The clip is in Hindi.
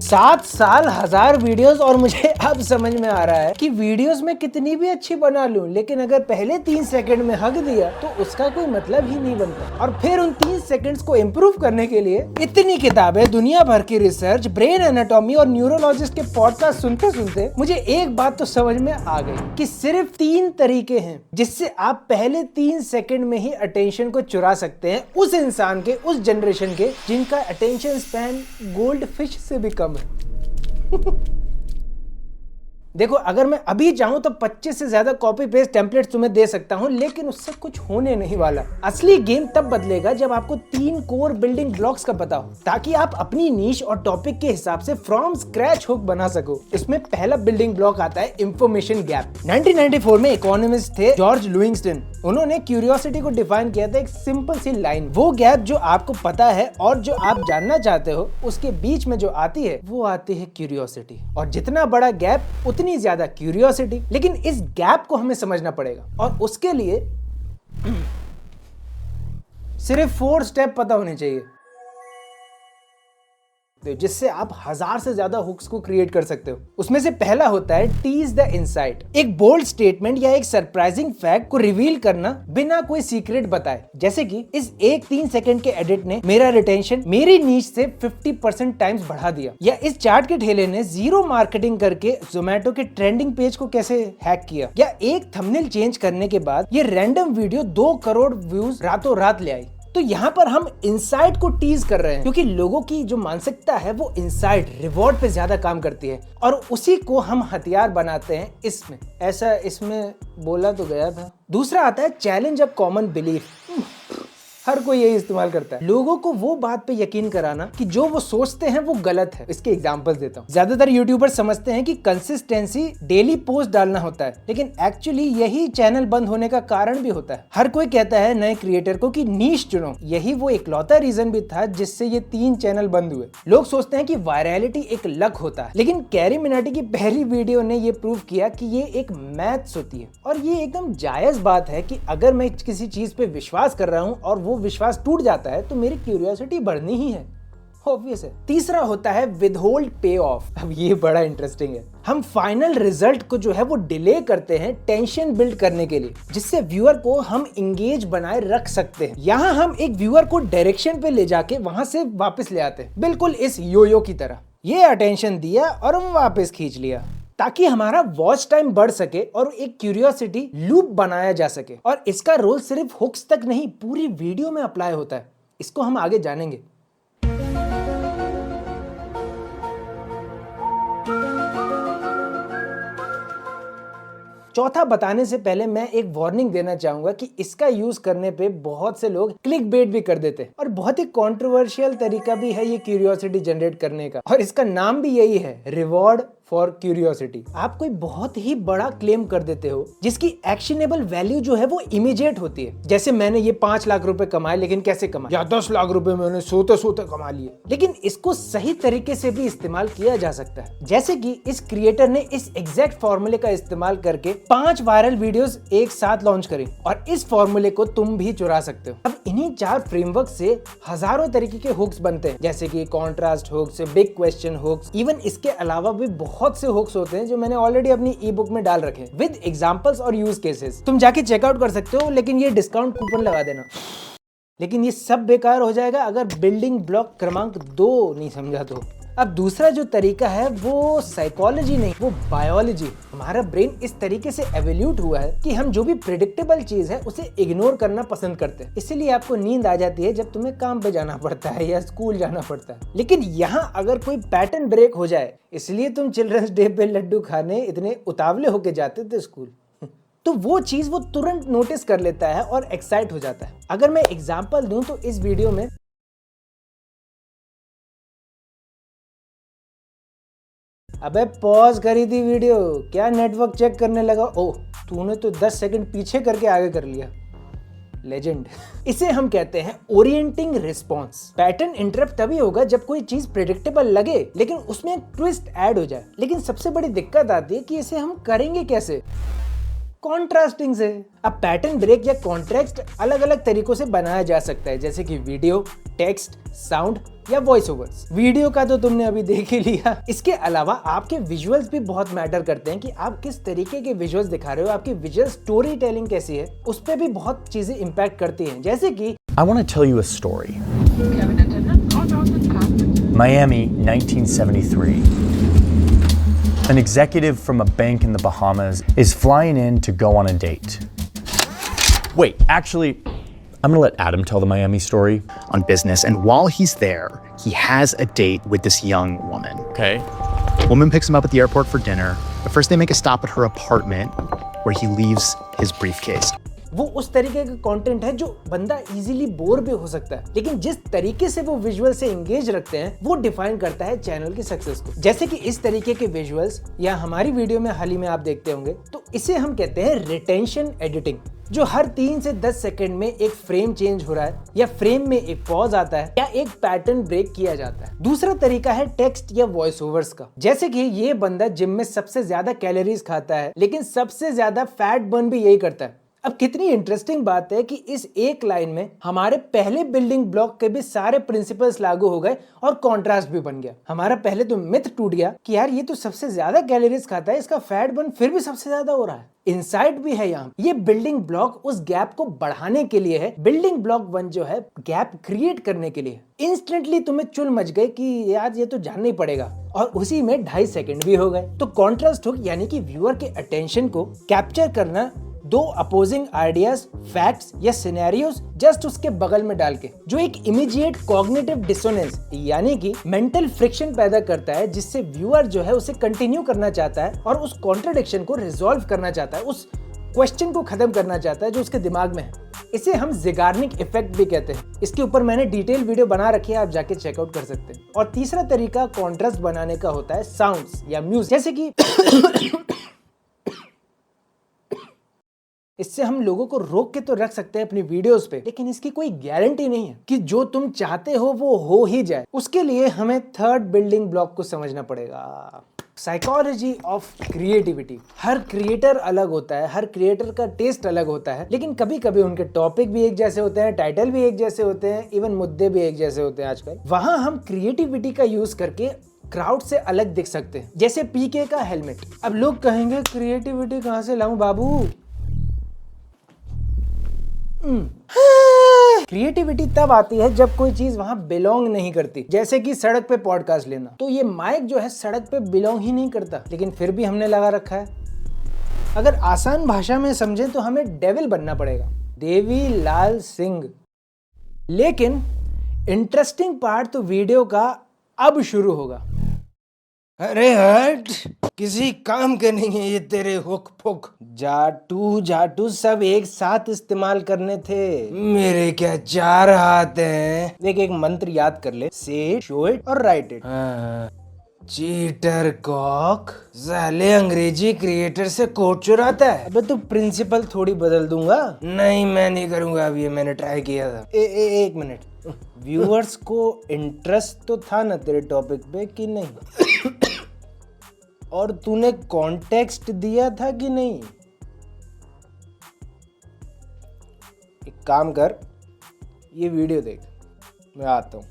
7 साल 1000 वीडियोस और मुझे अब समझ में आ रहा है कि वीडियोस में कितनी भी अच्छी बना लूं, लेकिन अगर पहले 3 सेकंड में हक दिया तो उसका कोई मतलब ही नहीं बनता। और फिर उन 3 सेकंड्स को इम्प्रूव करने के लिए इतनी किताबें, दुनिया भर की रिसर्च, ब्रेन एनाटॉमी और न्यूरोलॉजिस्ट के पॉडकास्ट सुनते सुनते मुझे एक बात तो समझ में आ गई कि सिर्फ 3 तरीके हैं जिससे आप पहले 3 सेकंड में ही अटेंशन को चुरा सकते हैं उस इंसान के, उस जनरेशन के जिनका अटेंशन स्पैन गोल्ड फिश से भी कम है। देखो, अगर मैं अभी चाहूं तो 25 से ज्यादा कॉपी पेस्ट टेम्पलेट्स तुम्हें दे सकता हूं, लेकिन उससे कुछ होने नहीं वाला। असली गेम तब बदलेगा जब आपको 3 कोर बिल्डिंग ब्लॉक्स का पता हो, ताकि आप अपनी नीश और टॉपिक के हिसाब से फ्रॉम स्क्रैच हुक बना सको। इसमें पहला बिल्डिंग ब्लॉक आता है इंफॉर्मेशन गैप। 1994 में इकोनॉमिस्ट थे जॉर्ज लुइंगस्टन। उन्होंने क्यूरियोसिटी को डिफाइन किया था एक सिंपल सी लाइन, वो गैप जो आपको पता है और जो आप जानना चाहते हो उसके बीच में जो आती है वो आती है क्यूरियोसिटी। और जितना बड़ा गैप उतनी ज्यादा क्यूरियोसिटी। लेकिन इस गैप को हमें समझना पड़ेगा और उसके लिए सिर्फ 4 स्टेप पता होने चाहिए, जिससे आप 1000 से ज्यादा हुक्स को क्रिएट कर सकते हो। उसमें से पहला होता है टीज द इनसाइट। एक बोल्ड स्टेटमेंट या एक सरप्राइजिंग फैक्ट को रिवील करना बिना कोई सीक्रेट बताए। जैसे कि इस एक 3 सेकंड के एडिट ने मेरा रिटेंशन मेरी नीश से 50% टाइम्स बढ़ा दिया, या इस चार्ट के ठेले ने जीरो मार्केटिंग करके जोमेटो के ट्रेंडिंग पेज को कैसे हैक किया, या एक थंबनेल चेंज करने के बाद ये रैंडम वीडियो 2 करोड़ व्यूज रातों रात ले आई। तो यहाँ पर हम इनसाइट को टीज कर रहे हैं, क्योंकि लोगों की जो मानसिकता है वो इनसाइट रिवॉर्ड पे ज्यादा काम करती है, और उसी को हम हथियार बनाते हैं इसमें। ऐसा इसमें बोला तो गया था। दूसरा आता है चैलेंज अ कॉमन बिलीफ। हर कोई यही इस्तेमाल करता है, लोगों को वो बात पे यकीन कराना कि जो वो सोचते हैं वो गलत है। इसके एग्जांपल्स देता हूँ। ज्यादातर यूट्यूबर्स समझते हैं कि कंसिस्टेंसी डेली पोस्ट डालना होता है, लेकिन एक्चुअली यही चैनल बंद होने का कारण भी होता है। हर कोई कहता है नए क्रिएटर को कि नीश चुनो, यही वो इकलौता रीजन भी था जिससे ये 3 चैनल बंद हुए। लोग सोचते हैं कि वायरलिटी एक लक होता है, लेकिन कैरी मिनाटी की पहली वीडियो ने ये प्रूव किया कि ये एक मैथ्स होती है। और ये एकदम जायज बात है कि अगर मैं किसी चीज पे विश्वास कर रहा हूँ और वो विश्वास टूट जाता है तो मेरी क्यूरियोसिटी बढ़नी ही है, ऑब्वियस है। तीसरा होता है विदहोल्ड पे ऑफ। अब ये बड़ा इंटरेस्टिंग है। हम फाइनल रिजल्ट को जो है वो डिले करते हैं टेंशन बिल्ड करने के लिए, जिससे व्यूअर को हम इंगेज बनाए रख सकते हैं। यहाँ हम एक व्यूअर को डायरेक्शन पे ले जाके वहां से वापस ले आते हैं, बिल्कुल इस योयो की तरह। ये अटेंशन दिया और हम वापस खींच लिया, ताकि हमारा वॉच टाइम बढ़ सके और एक क्यूरियोसिटी लूप बनाया जा सके। और इसका रोल सिर्फ हुक्स तक नहीं, पूरी वीडियो में अप्लाई होता है। इसको हम आगे जानेंगे। चौथा बताने से पहले मैं एक वार्निंग देना चाहूंगा कि इसका यूज करने पे बहुत से लोग क्लिक बेट भी कर देते हैं, और बहुत ही कंट्रोवर्शियल तरीका भी है ये क्यूरियोसिटी जनरेट करने का। और इसका नाम भी यही है, रिवॉर्ड फॉर क्यूरियोसिटी। आप कोई बहुत ही बड़ा क्लेम कर देते हो जिसकी एक्शनेबल वैल्यू जो है वो इमीडिएट होती है। जैसे मैंने ये 5 लाख रुपए कमाए, लेकिन कैसे कमाए, या 10 लाख रुपए मैंने सोते सोते कमा लिए। लेकिन इसको सही तरीके से भी इस्तेमाल किया जा सकता है। जैसे कि इस क्रिएटर ने इस एग्जैक्ट फॉर्मूले का इस्तेमाल करके 5 वायरल वीडियोस एक साथ लॉन्च करी, और इस फॉर्मूले को तुम भी चुरा सकते हो। अब इन्हीं 4 फ्रेमवर्क से हजारों तरीके के हुक्स बनते हैं, जैसे कि contrast hooks, big question hooks. Even इसके अलावा भी बहुत से हुक्स होते हैं जो मैंने ऑलरेडी अपनी ई बुक में डाल रखे हैं विद एग्जांपल्स और यूज केसेस। तुम जाके चेकआउट कर सकते हो, लेकिन ये डिस्काउंट कूपन लगा देना। लेकिन ये सब बेकार हो जाएगा अगर बिल्डिंग ब्लॉक क्रमांक 2 नहीं समझा तो। अब दूसरा जो तरीका है वो साइकोलॉजी नहीं, वो बायोलॉजी। हमारा ब्रेन इस तरीके से एवोल्यूट हुआ है कि हम जो भी प्रेडिक्टेबल चीज है उसे इग्नोर करना पसंद करते हैं। इसीलिए आपको नींद आ जाती है जब तुम्हें काम पे जाना पड़ता है या स्कूल जाना पड़ता है। लेकिन यहाँ अगर कोई पैटर्न ब्रेक हो जाए, इसलिए तुम चिल्ड्रंस डे पे लड्डू खाने इतने उतावले होके जाते थे स्कूल, तो वो चीज वो तुरंत नोटिस कर लेता है और एक्साइट हो जाता है। अगर मैं एग्जांपल दूं तो इस वीडियो में अबे पॉज करी थी वीडियो, क्या नेटवर्क चेक करने लगा? ओह, तूने तो 10 सेकंड पीछे करके आगे कर लिया। लेजेंड। इसे हम कहते हैं ओरिएंटिंग रिस्पॉन्स। पैटर्न इंटरप्ट तभी होगा जब कोई चीज प्रेडिक्टेबल लगे लेकिन उसमें एक ट्विस्ट ऐड हो जाए। लेकिन सबसे बड़ी दिक्कत आती है कि इसे हम करेंगे कैसे। कॉन्ट्रास्टिंग से। अब पैटर्न ब्रेक या कॉन्ट्रास्ट अलग अलग तरीकों से बनाया जा सकता है, जैसे कि वीडियो, टेक्स्ट, साउंड या वॉइस ओवर्स। वीडियो का तो तुमने अभी देख ही लिया। इसके अलावा आपके विजुअल्स भी बहुत मैटर करते हैं कि आप किस तरीके के विजुअल्स दिखा रहे हो, आपकी विजुअल स्टोरी टेलिंग कैसी है, उस पर भी बहुत चीजें इंपैक्ट करती हैं। जैसे कि I want to tell you a story. Miami, 1973. An executive from a bank in the Bahamas is flying in to go on a date. Wait, actually, I'm gonna let Adam tell the Miami story. On business, and while he's there, he has a date with this young woman. Okay. Woman picks him up at the airport for dinner, but first they make a stop at her apartment where he leaves his briefcase. वो उस तरीके का कंटेंट है जो बंदा इजीली बोर भी हो सकता है, लेकिन जिस तरीके से वो विजुअल से एंगेज रखते हैं वो डिफाइन करता है चैनल की सक्सेस को। जैसे कि इस तरीके के विजुअल्स या हमारी वीडियो में हाल ही में आप देखते होंगे, तो इसे हम कहते हैं रिटेंशन एडिटिंग, जो हर 3 से 10 सेकंड में एक फ्रेम चेंज हो रहा है या फ्रेम में एक पॉज आता है या एक पैटर्न ब्रेक किया जाता है। दूसरा तरीका है टेक्स्ट या वॉइस ओवर्स का, जैसे कि ये बंदा जिम में सबसे ज्यादा कैलोरीज खाता है लेकिन सबसे ज्यादा फैट बर्न भी यही करता है। अब कितनी इंटरेस्टिंग बात है कि इस एक लाइन में हमारे पहले बिल्डिंग ब्लॉक के भी सारे प्रिंसिपल्स लागू हो गए और कॉन्ट्रास्ट भी बन गया। हमारा पहले तो मिथ टूट गया कि यार ये तो सबसे ज्यादा कैलोरीज खाता है, इसका फैट बर्न फिर भी सबसे ज्यादा हो रहा है। इनसाइट भी है यहाँ। ये बिल्डिंग ब्लॉक उस गैप को बढ़ाने के लिए है। बिल्डिंग ब्लॉक 1 जो है गैप क्रिएट करने के लिए। इंस्टेंटली तुम्हें चुल मच गई कि यार ये तो जानना ही पड़ेगा, और उसी में 2.5 सेकंड भी हो गए। तो कॉन्ट्रास्ट हुक यानी कि व्यूअर के अटेंशन को कैप्चर करना दो अपोजिंग आइडियाज, फैक्ट्स या सिनेरियोस जस्ट उसके बगल में डाल के, जो एक इमीडिएट कॉग्निटिव डिसोनेंस यानी कि मेंटल फ्रिक्शन पैदा करता है, जिससे व्यूअर जो है उसे कंटिन्यू करना चाहता है और उस कॉन्ट्रडिक्शन को रिजॉल्व करना चाहता है, उस क्वेश्चन को खत्म करना चाहता है जो उसके दिमाग में है। इसे हम ज़िगार्निक इफेक्ट भी कहते हैं। इसके ऊपर मैंने डिटेल वीडियो बना रखी है, आप जाके चेकआउट कर सकते हैं। और तीसरा तरीका कॉन्ट्रास्ट बनाने का होता है साउंड्स या म्यूजिक, जैसे कि इससे हम लोगों को रोक के तो रख सकते हैं अपनी वीडियोस पे, लेकिन इसकी कोई गारंटी नहीं है कि जो तुम चाहते हो वो हो ही जाए। उसके लिए हमें थर्ड बिल्डिंग ब्लॉक को समझना पड़ेगा, psychology of creativity. Her creator अलग होता है, हर क्रिएटर का टेस्ट अलग होता है, लेकिन कभी कभी उनके टॉपिक भी एक जैसे होते हैं, टाइटल भी एक जैसे होते हैं, इवन मुद्दे भी एक जैसे होते हैं आजकल। वहां हम क्रिएटिविटी का यूज करके क्राउड से अलग दिख सकते हैं, जैसे पीके का हेलमेट। अब लोग कहेंगे क्रिएटिविटी कहां से लाऊं बाबू। क्रिएटिविटी तब आती है जब कोई चीज वहां बिलोंग नहीं करती, जैसे कि सड़क पे पॉडकास्ट लेना। तो ये माइक जो है सड़क पे बिलोंग ही नहीं करता, लेकिन फिर भी हमने लगा रखा है। अगर आसान भाषा में समझें तो हमें डेविल बनना पड़ेगा, देवी लाल सिंह। लेकिन इंटरेस्टिंग पार्ट तो वीडियो का अब शुरू होगा। अरे हट, किसी काम के नहीं है ये तेरे हुक फुक। जाटू जाटू सब एक साथ इस्तेमाल करने थे। मेरे क्या 4 हाथ हैं। देख एक मंत्र याद कर ले, से शो इट और राइट इट। चीटर कॉक, साले अंग्रेजी क्रिएटर से कोड चुराता है। अबे तो प्रिंसिपल थोड़ी बदल दूंगा। नहीं मैं नहीं करूंगा, अब ये मैंने ट्राई किया था। एक मिनट, व्यूअर्स को इंटरेस्ट तो था ना तेरे टॉपिक पे कि नहीं? और तूने कॉन्टेक्स्ट दिया था कि नहीं? एक काम कर, ये वीडियो देख, मैं आता हूँ।